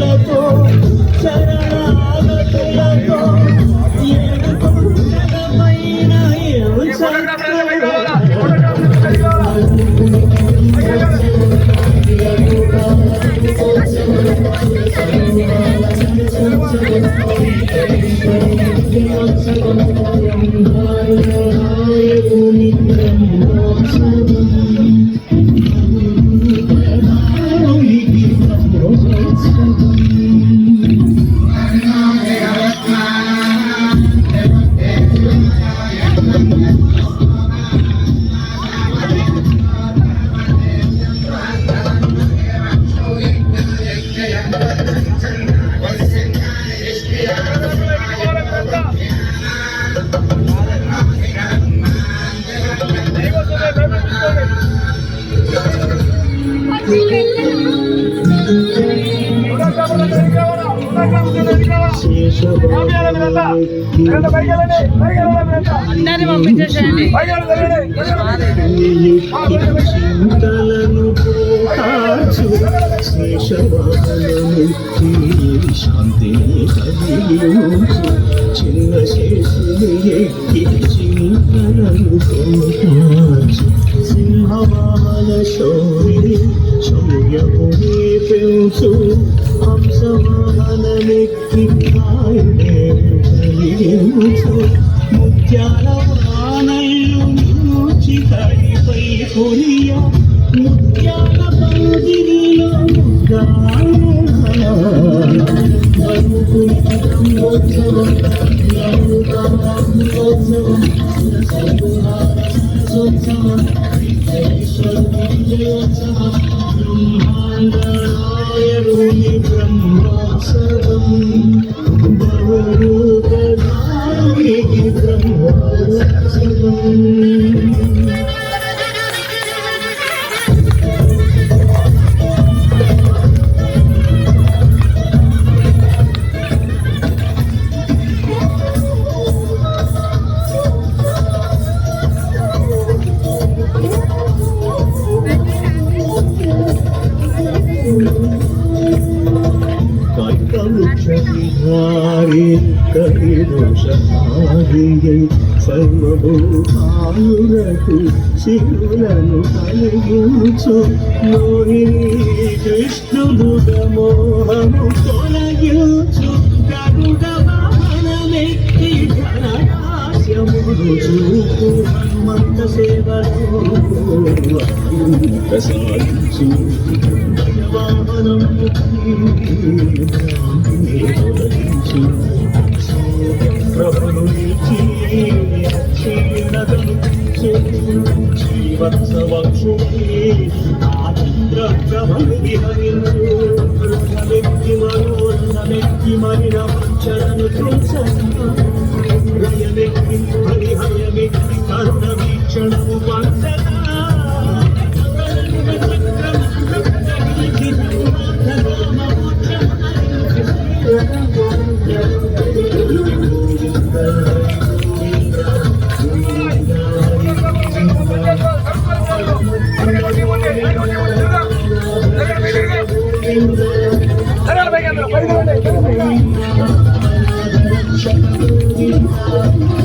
భక్తులతో శరణాగతులతో ఏడుకొండలపైన అందరినీ పంపించేసేయండి. శాంతి చిన్న శేషుని ఎక్కి చింతలను సింహవాహన శౌర్య శౌర్యముని పెంచు హంసవాహనమెక్కి ముత్యాల వానల్లు మూచి కడిపై పొలియ ముత్యాల పందిరిలో బ్రహ్మోత్సవం సర్వభూతాయులకు శివులను కలిగించు మోహిని కృష్ణుడుగ మోహము తొలగించు గరుడ వాహనమెక్కి ఘనహాస్యముడు చూపు హనుమంత సేవలో సాధించు వాహనము ప్రభును శ్రీవత్సవక్షుణి ఆనంద్రవ్యక్తి మనోరథమెక్కి మరిన వంచనను హృదయమెక్కి హరిహయమెక్కి కరుణ వీక్షణము పంచనా Thank you.